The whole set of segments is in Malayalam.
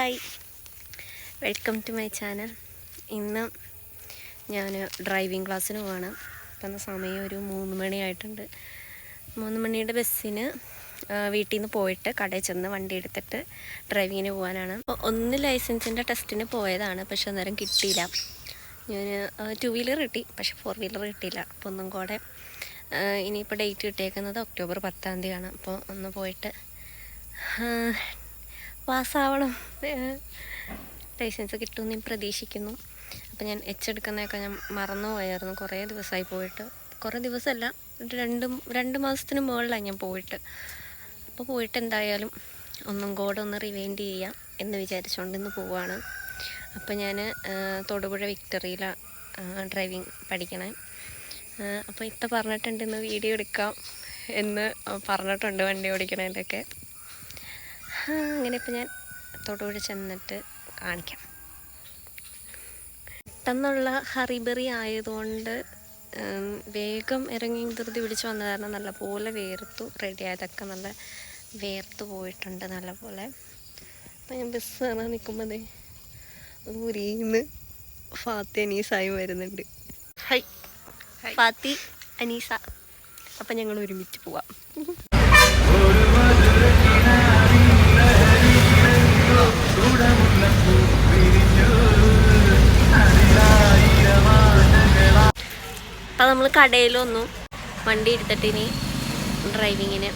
Hi, welcome to my channel. ഇന്ന് ഞാൻ ഡ്രൈവിംഗ് ക്ലാസ്സിന് പോവാണ്. ഇപ്പം സമയം ഒരു 3 മണിയായിട്ടുണ്ട്. 3 മണിയുടെ ബസ്സിന് വീട്ടിൽ നിന്ന് പോയിട്ട് കടയിൽ ചെന്ന് വണ്ടി എടുത്തിട്ട് ഡ്രൈവിങ്ങിന് പോകാനാണ്. അപ്പോൾ ഒന്ന് ലൈസൻസിൻ്റെ ടെസ്റ്റിന് പോയതാണ്, പക്ഷെ അന്നേരം കിട്ടിയില്ല. ഞാൻ 2 വീലർ കിട്ടി, പക്ഷെ 4 വീലർ കിട്ടിയില്ല. അപ്പോൾ ഒന്നും കൂടെ ഇനിയിപ്പോൾ ഡേറ്റ് കിട്ടിയേക്കുന്നത് ഒക്ടോബർ 10-ാം തീയതിയാണ്. അപ്പോൾ ഒന്ന് പോയിട്ട് പാസ്സാവണം, ലൈസൻസ് കിട്ടുമെന്ന് ഞാൻ പ്രതീക്ഷിക്കുന്നു. അപ്പോൾ ഞാൻ എടുക്കുന്നതൊക്കെ ഞാൻ മറന്നു പോയായിരുന്നു. കുറേ ദിവസമായി പോയിട്ട്, കുറേ ദിവസമല്ല, 2 മാസത്തിന് മുകളിലാണ് ഞാൻ പോയിട്ട്. അപ്പോൾ പോയിട്ട് എന്തായാലും ഒന്നും കൂടെ ഒന്ന് റിവൈൻഡ് ചെയ്യാം എന്ന് വിചാരിച്ചുകൊണ്ട് ഇന്ന് പോവുകയാണ്. അപ്പോൾ ഞാൻ തൊടുപുഴ വിക്ടറിയിലാണ് ഡ്രൈവിംഗ് പഠിക്കണേ. അപ്പോൾ ഇത്ത പറഞ്ഞിട്ടുണ്ട് ഇന്ന് വീഡിയോ എടുക്കാം എന്ന് പറഞ്ഞിട്ടുണ്ട്, വണ്ടി ഓടിക്കണതിൻ്റെയൊക്കെ. അങ്ങനെ ഇപ്പോൾ ഞാൻ തൊടുപുഴ ചെന്നിട്ട് കാണിക്കാം. പെട്ടെന്നുള്ള ഹറിബറി ആയതുകൊണ്ട് വേഗം ഇറങ്ങി ധൃതി പിടിച്ച് വന്ന കാരണം നല്ലപോലെ വേർത്തു. റെഡി ആയതൊക്കെ നല്ല വേർത്ത് പോയിട്ടുണ്ട് നല്ലപോലെ. അപ്പം ഞാൻ ബസ് കയറാൻ നിൽക്കുമ്പോൾ ഊരിന്ന് ഫാത്തി അനീസായി വരുന്നുണ്ട്. ഹൈ ഫാത്തി അനീസ. അപ്പം ഞങ്ങൾ ഒരുമിച്ച് പോവാം. അപ്പം നമ്മൾ കടയിൽ വന്നു, വണ്ടി എടുത്തിട്ട് ഇനി ഡ്രൈവിങ്ങിന്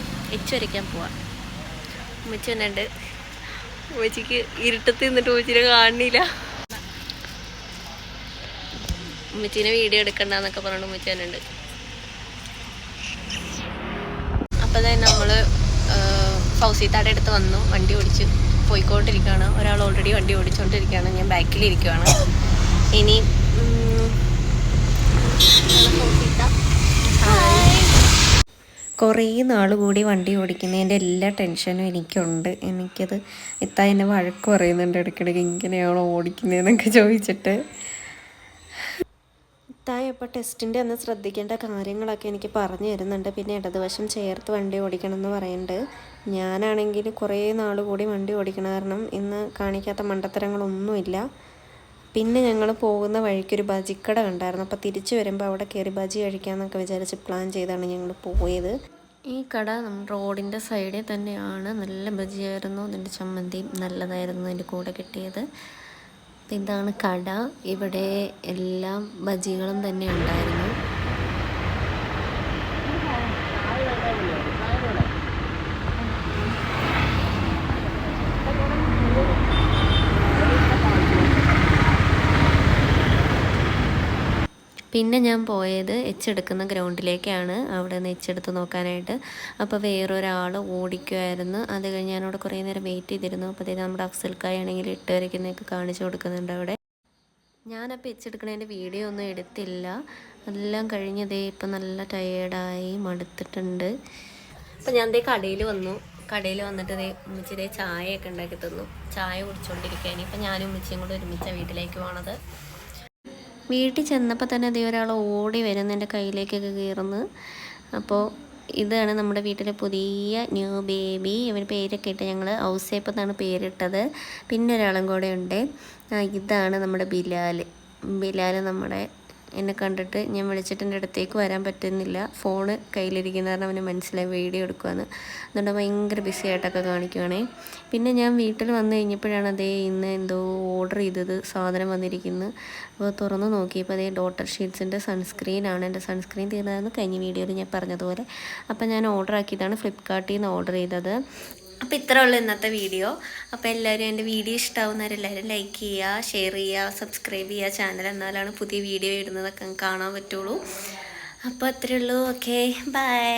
വരയ്ക്കാൻ പോവാം. ഉമ്മച്ചി വന്നിട്ട്, ഉമ്മച്ചിക്ക് ഇരുട്ടത്ത് നിന്നിട്ട് ഉമ്മച്ചിനെ കാണുന്നില്ല. ഉമ്മച്ചീനെ വീഡിയോ എടുക്കണ്ടെന്നൊക്കെ പറഞ്ഞിട്ട് ഉമ്മച്ചി വന്നിട്ടുണ്ട്. അപ്പം തന്നെ നമ്മൾ ഫൗസിത്താടെ അടുത്ത് വന്നു, വണ്ടി ഓടിച്ച് പോയിക്കൊണ്ടിരിക്കുകയാണ്. ഒരാൾ ഓൾറെഡി വണ്ടി ഓടിച്ചുകൊണ്ടിരിക്കുകയാണ്, ഞാൻ ബാക്കിലിരിക്കുകയാണ്. ഇനി കുറേ നാൾ കൂടി വണ്ടി ഓടിക്കുന്നതിൻ്റെ എല്ലാ ടെൻഷനും എനിക്കുണ്ട്. എനിക്കത് ഇത്താ എന്നെ വഴക്ക് പറയുന്നുണ്ട് ഇടയ്ക്കിടയ്ക്ക്, ഇങ്ങനെയാണോ ഓടിക്കുന്നതെന്നൊക്കെ ചോദിച്ചിട്ട്. ഇത്തായി അപ്പോൾ ടെസ്റ്റിൻ്റെ അന്ന് ശ്രദ്ധിക്കേണ്ട കാര്യങ്ങളൊക്കെ എനിക്ക് പറഞ്ഞു തരുന്നുണ്ട്. പിന്നെ ഇടതുവശം ചേർത്ത് വണ്ടി ഓടിക്കണം എന്ന് പറയുന്നുണ്ട്. ഞാനാണെങ്കിൽ കുറേ നാൾ കൂടി വണ്ടി ഓടിക്കണം, കാരണം ഇന്ന് കാണിക്കാത്ത മണ്ടത്തരങ്ങളൊന്നുമില്ല. പിന്നെ ഞങ്ങൾ പോകുന്ന വഴിക്കൊരു ബജിക്കട കണ്ടായിരുന്നു. അപ്പോൾ തിരിച്ചു വരുമ്പോൾ അവിടെ കയറി ബജി കഴിക്കാമെന്നൊക്കെ വിചാരിച്ച് പ്ലാൻ ചെയ്താണ് ഞങ്ങൾ പോയത്. ഈ കട നമ്മുടെ റോഡിൻ്റെ സൈഡിൽ തന്നെയാണ്. നല്ല ബജിയായിരുന്നു, അതിൻ്റെ ചമ്മന്തിയും നല്ലതായിരുന്നു അതിൻ്റെ കൂടെ കിട്ടിയത്. ഇതാണ് കട. ഇവിടെ എല്ലാം ബജികളും തന്നെ ഉണ്ടായിരുന്നു. പിന്നെ ഞാൻ പോയത് എടുക്കുന്ന ഗ്രൗണ്ടിലേക്കാണ്, അവിടെ നിന്ന് എടുത്ത് നോക്കാനായിട്ട്. അപ്പോൾ വേറൊരാൾ ഓടിക്കുമായിരുന്നു. അത് കഴിഞ്ഞ് ഞാനവിടെ കുറേ നേരം വെയിറ്റ് ചെയ്തിരുന്നു. അപ്പോൾ അതായത് നമ്മുടെ അഫ്സൽക്കായാണെങ്കിൽ ഇട്ട് വരയ്ക്കുന്നതൊക്കെ കാണിച്ചു കൊടുക്കുന്നുണ്ട് അവിടെ. ഞാനപ്പോൾ എടുക്കണതിൻ്റെ വീഡിയോ ഒന്നും എടുത്തില്ല. എല്ലാം കഴിഞ്ഞതേ ഇപ്പം നല്ല ടയേർഡായി മടുത്തിട്ടുണ്ട്. അപ്പോൾ ഞാൻ കടയിൽ വന്നു. കടയിൽ വന്നിട്ട് ഉമ്മച്ചിയുടെ ചായയൊക്കെ ഉണ്ടാക്കി തന്നു. ചായ കുടിച്ചുകൊണ്ടിരിക്കുകയാണ്. ഇപ്പം ഞാനും ഉമ്മച്ചിയും കൂടെ ഒരുമിച്ച വീട്ടിലേക്ക് പോണത്. വീട്ടിൽ ചെന്നപ്പോൾ തന്നെ ഒരാൾ ഓടി വരുന്നു, എൻ്റെ കയ്യിലേക്കൊക്കെ കയറുന്നു. അപ്പോൾ ഇതാണ് നമ്മുടെ വീട്ടിലെ പുതിയ ന്യൂ ബേബി. ഇവർ പേരൊക്കെ ഇട്ട് ഞങ്ങൾ ഔസേപ്പെന്നാണ് പേരിട്ടത്. പിന്നെ ഒരാളും കൂടെ ഉണ്ട്. ഇതാണ് നമ്മുടെ ബിലാൽ നമ്മുടെ എന്നെ കണ്ടിട്ട് ഞാൻ വിളിച്ചിട്ട് എൻ്റെ അടുത്തേക്ക് വരാൻ പറ്റുന്നില്ല. ഫോണ് കയ്യിലിരിക്കുന്ന കാരണം അവന് മനസ്സിലായി വീഡിയോ എടുക്കുവാന്ന്. അതുകൊണ്ട് ഭയങ്കര ബിസി ആയിട്ടൊക്കെ കാണിക്കുവാണേ. പിന്നെ ഞാൻ വീട്ടിൽ വന്നു കഴിഞ്ഞപ്പോഴാണ് ഇന്ന് എന്തോ ഓർഡർ ചെയ്തത് സാധനം വന്നിരിക്കുന്നത്. അപ്പോൾ തുറന്ന് നോക്കിയപ്പോൾ ഡോട്ടർ ഷീറ്റ്സിൻ്റെ സൺസ്ക്രീനാണ്. എൻ്റെ സൺസ്ക്രീൻ തീർന്നതെന്ന് കഴിഞ്ഞ വീഡിയോയിൽ ഞാൻ പറഞ്ഞതുപോലെ. അപ്പോൾ ഞാൻ ഓർഡർ ആക്കിയതാണ്, ഫ്ലിപ്കാർട്ടിൽ നിന്ന് ഓർഡർ ചെയ്തത്. അപ്പോൾ ഇത്രേ ഉള്ളൂ ഇന്നത്തെ വീഡിയോ. അപ്പോൾ എല്ലാവരും എൻ്റെ വീഡിയോ ഇഷ്ടമാവുന്നവരെല്ലാവരും ലൈക്ക് ചെയ്യുക, ഷെയർ ചെയ്യുക, സബ്സ്ക്രൈബ് ചെയ്യുക ചാനൽ. എന്നാലാണ് പുതിയ വീഡിയോ ഇടുന്നതൊക്കെ കാണാൻ പറ്റുള്ളൂ. അപ്പോൾ അത്രേ ഉള്ളൂ. Okay, by.